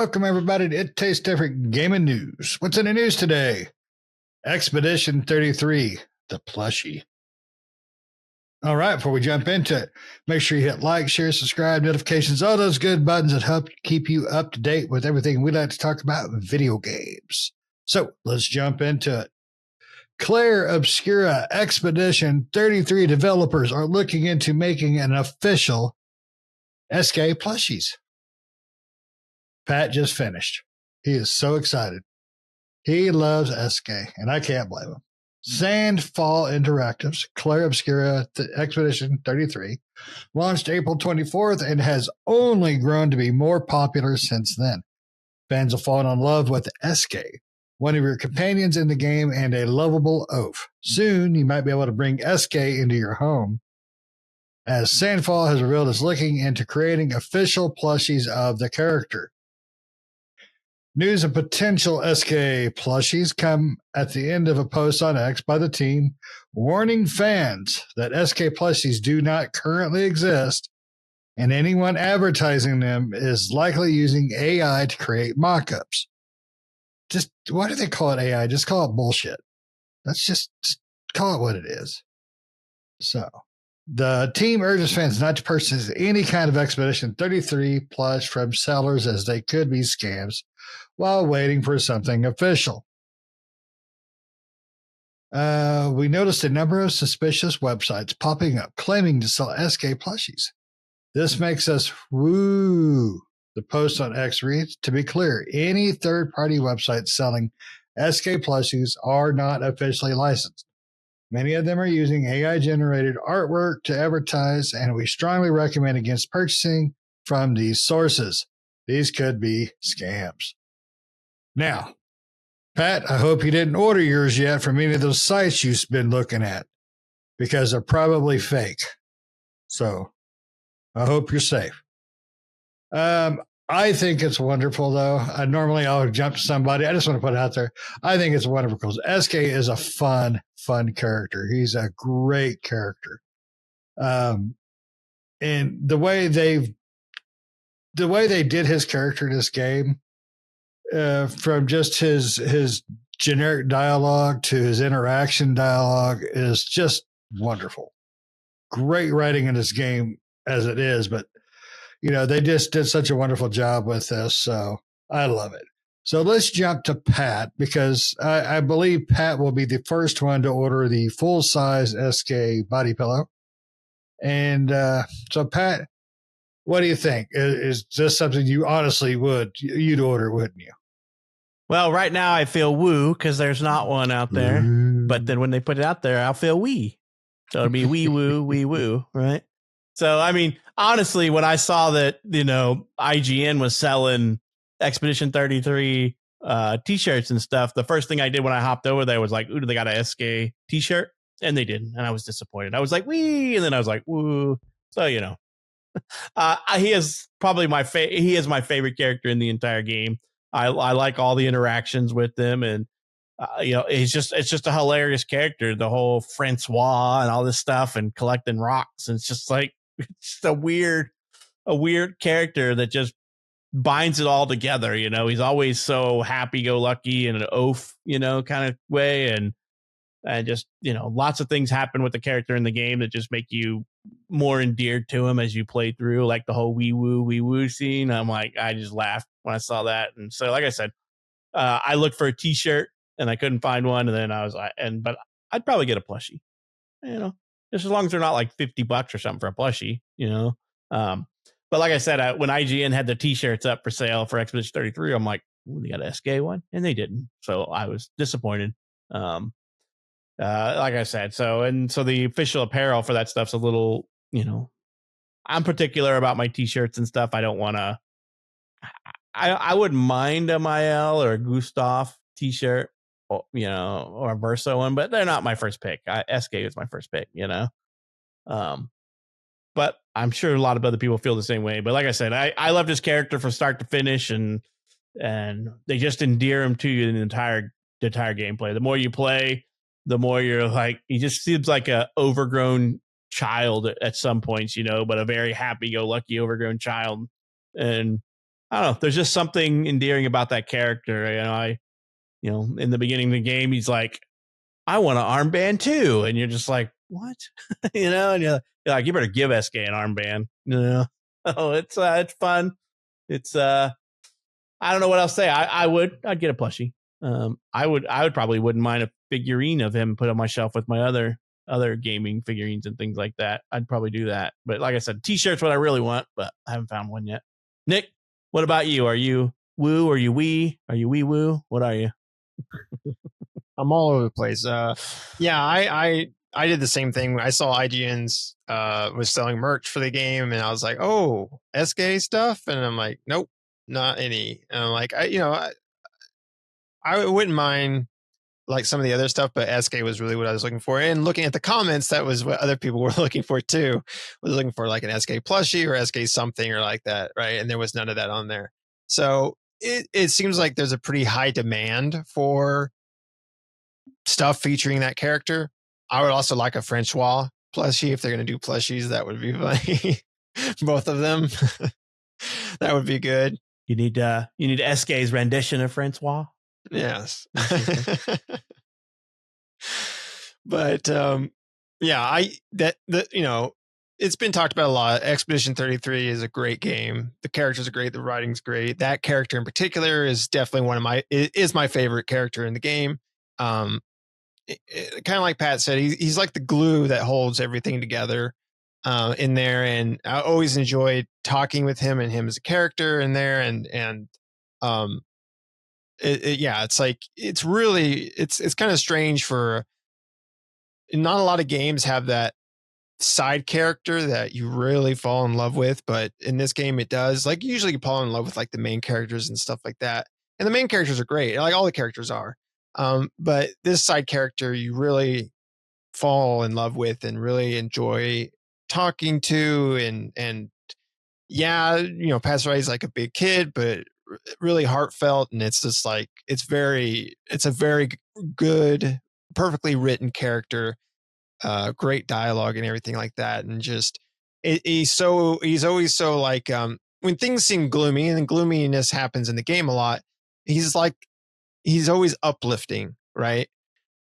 Welcome, everybody, to It Tastes Different Gaming News. What's in the news today? Expedition 33, the plushie. All right, before we jump into it, make sure you hit like, share, subscribe, notifications, all those good buttons that help keep you up to date with everything we like to talk about in video games. So let's jump into it. Claire Obscura Expedition 33 developers are looking into making an official Esquie plushies. Pat just finished. He is so excited. He loves Esquie, and I can't blame him. Sandfall Interactive's Claire Obscura Expedition 33 launched April 24th and has only grown to be more popular since then. Fans have fallen in love with Esquie, one of your companions in the game and a lovable oaf. Soon, you might be able to bring Esquie into your home, as Sandfall has revealed it's looking into creating official plushies of the character. News of potential Esquie plushies come at the end of a post on X by the team, warning fans that Esquie plushies do not currently exist, and anyone advertising them is likely using AI to create mock-ups. Just, why do they call it AI? Just call it bullshit. Let's just call it what it is. So, the team urges fans not to purchase any kind of Expedition 33 plush from sellers, as they could be scams, while waiting for something official. We noticed a number of suspicious websites popping up claiming to sell Esquie plushies. This makes us woo. The post on X reads, to be clear, any third-party websites selling Esquie plushies are not officially licensed. Many of them are using AI-generated artwork to advertise, and we strongly recommend against purchasing from these sources. These could be scams. Now, Pat, I hope you didn't order yours yet from any of those sites you've been looking at, because they're probably fake. So, I hope you're safe. I think it's wonderful, though. I'll jump to somebody. I just want to put it out there. I think it's wonderful because Esquie is a fun character. He's a great character. And the way they did his character in this game, from just his generic dialogue to his interaction dialogue, is just wonderful. Great writing in this game as it is, but they just did such a wonderful job with this, so I love it. So let's jump to Pat, because I believe Pat will be the first one to order the full-size Esquie body pillow. And so, Pat, what do you think? Is this something you honestly you'd order, wouldn't you? Well, right now I feel woo because there's not one out there. But then when they put it out there, I'll feel wee. So it'll be wee woo, right? So, I mean, honestly, when I saw that, IGN was selling Expedition 33 T-shirts and stuff, the first thing I did when I hopped over there was like, ooh, do they got an Esquie T-shirt? And they didn't. And I was disappointed. I was like, wee. And then I was like, woo. So, he is probably he is my favorite character in the entire game. I like all the interactions with them, and it's just a hilarious character. The whole Francois and all this stuff, and collecting rocks. And it's just like a weird character that just binds it all together. He's always so happy-go-lucky in an oaf, kind of way, and just lots of things happen with the character in the game that just make you more endeared to him as you play through, like the whole wee woo scene. I'm like, I just laughed when I saw that. And so, like I said, I looked for a T-shirt and I couldn't find one. And then I was like, but I'd probably get a plushie, just as long as they're not like $50 or something for a plushie, But like I said, when IGN had the T-shirts up for sale for Expedition 33, I'm like, ooh, they got an Esquie one, and they didn't. So I was disappointed. Like I said, so the official apparel for that stuff's a little, I'm particular about my T-shirts and stuff. I don't want to, I wouldn't mind a Mael or a Gustav T-shirt, or a Verso one, but they're not my first pick. Esquie is my first pick, but I'm sure a lot of other people feel the same way. But like I said, I love this character from start to finish, and they just endear him to you in the entire gameplay. The more you play, the more you're like, he just seems like a overgrown child at some points, but a very happy-go-lucky overgrown child. And I don't know. There's just something endearing about that character. In the beginning of the game, he's like, I want an armband too. And you're just like, what? And you're like, you better give Esquie an armband. Oh, it's fun. It's, I don't know what else to say. I'd get a plushie. I would probably wouldn't mind a figurine of him put on my shelf with my other gaming figurines and things like that. I'd probably do that. But like I said, t-shirt's what I really want, but I haven't found one yet. Nick, what about you? Are you woo? Are you wee? Are you wee woo? What are you? I'm all over the place. Yeah, I did the same thing. I saw IGN's was selling merch for the game, and I was like, oh, Esquie stuff, and I'm like, nope, not any. And I'm like, I wouldn't mind like some of the other stuff, but Esquie was really what I was looking for. And looking at the comments, that was what other people were looking for too. Was looking for like an Esquie plushie or Esquie something or like that, right? And there was none of that on there. So it seems like there's a pretty high demand for stuff featuring that character. I would also like a Francois plushie if they're going to do plushies. That would be funny. Both of them. That would be good. You need Esquie's rendition of Francois. Yes. But it's been talked about a lot. Expedition 33 is a great game. The characters are great. The writing's great. That character in particular is definitely is my favorite character in the game. Kind of like Pat said, he's like the glue that holds everything together in there. And I always enjoyed talking with him and him as a character in there. It's like, it's kind of strange for not a lot of games have that side character that you really fall in love with, but in this game it does. Like usually you fall in love with like the main characters and stuff like that. And the main characters are great. Like all the characters are. But this side character you really fall in love with and really enjoy talking to and Pastor is like a big kid, but really heartfelt, and it's just like it's a very good, perfectly written character, great dialogue and everything like that, and just he's always so like when things seem gloomy and gloominess happens in the game a lot, he's always uplifting, right?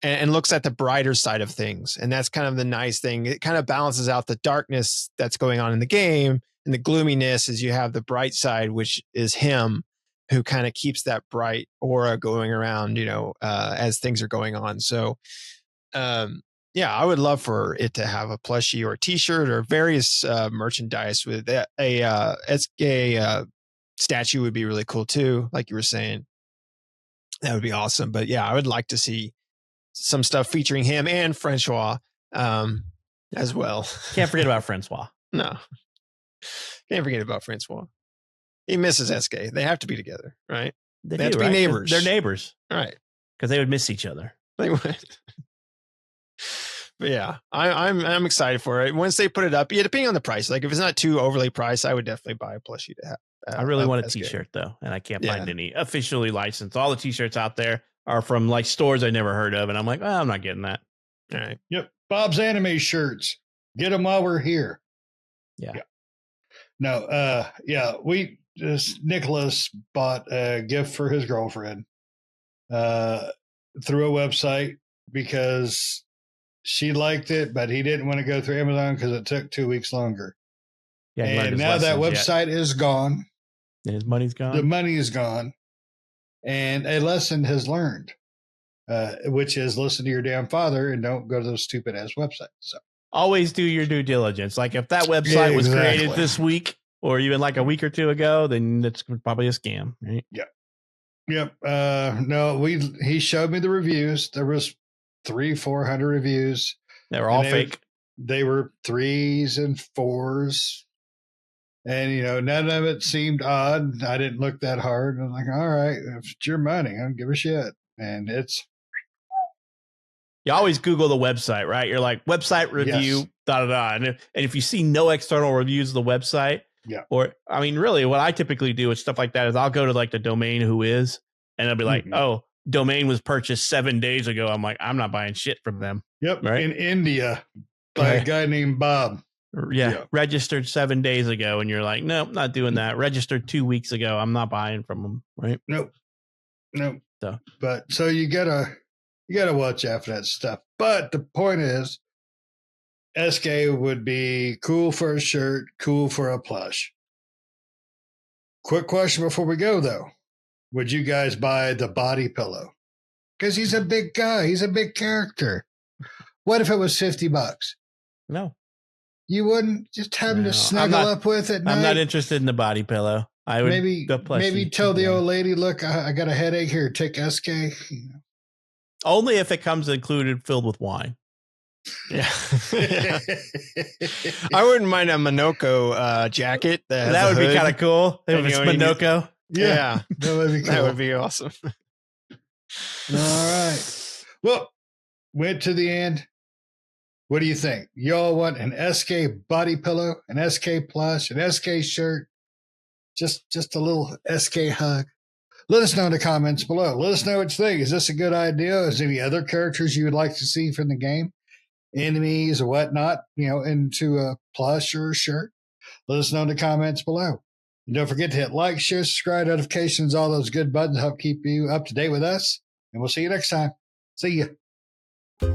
And looks at the brighter side of things, and that's kind of the nice thing. It kind of balances out the darkness that's going on in the game, and the gloominess is you have the bright side, which is him, who kind of keeps that bright aura going around, as things are going on. So, I would love for it to have a plushie or a t-shirt or various merchandise with a Esquie statue would be really cool too. Like you were saying, that would be awesome. But yeah, I would like to see some stuff featuring him and Francois as well. Can't forget about Francois. No. Can't forget about Francois. He misses Esquie. They have to be together, right? They have to be neighbors. They're neighbors. All right. Because they would miss each other. They would. But yeah, I'm excited for it. Once they put it up, depending on the price. Like if it's not too overly priced, I would definitely buy a plushie to have. I really want a t-shirt though, and I can't find any officially licensed. All the t-shirts out there are from like stores I never heard of, and I'm like, I'm not getting that. All right. Yep. Bob's Anime shirts. Get them while we're here. Yeah. No. Nicholas bought a gift for his girlfriend through a website because she liked it, but he didn't want to go through Amazon because it took 2 weeks longer. Yeah, and now that website is gone. And his money's gone. The money is gone. And a lesson has learned, which is listen to your damn father and don't go to those stupid ass websites. So always do your due diligence. Like if that website was created this week or even like a week or two ago, then that's probably a scam, right? Yeah. Yep. No, he showed me the reviews. There was 300-400 reviews. They were all fake. They were 3s and 4s. And, none of it seemed odd. I didn't look that hard. I'm like, all right, if it's your money, I don't give a shit. And it's. You always Google the website, right? You're like, website review, da-da-da. And if you see no external reviews of the website, really what I typically do with stuff like that is I'll go to like the domain who is, and I'll be like, domain was purchased 7 days ago. I'm like, I'm not buying shit from them. Yep. Right? In India by a guy named Bob. registered 7 days ago, and you're like, nope, not doing that. Registered 2 weeks ago, I'm not buying from them, right? Nope. So you gotta watch out for that stuff. But the point is, Esquie would be cool for a shirt, cool for a plush. Quick question before we go, though. Would you guys buy the body pillow? Because he's a big guy. He's a big character. What if it was $50? No. You wouldn't just have him to snuggle up with at night? I'm not interested in the body pillow. I would maybe tell the old lady, look, I got a headache here. Take Esquie. Only if it comes included filled with wine. Yeah. I wouldn't mind a Minoko jacket. That would be kind of cool. If it's Minoko. Yeah. That would be cool. That would be awesome. All right. Well, went to the end. What do you think? Y'all want an Esquie body pillow, an Esquie plush, an Esquie shirt? Just a little Esquie hug. Let us know in the comments below. Let us know what you think. Is this a good idea? Is there any other characters you would like to see from the game? Enemies or whatnot, into a plush or a shirt? Let us know in the comments below. And don't forget to hit like, share, subscribe, notifications, all those good buttons help keep you up to date with us. And we'll see you next time. See ya.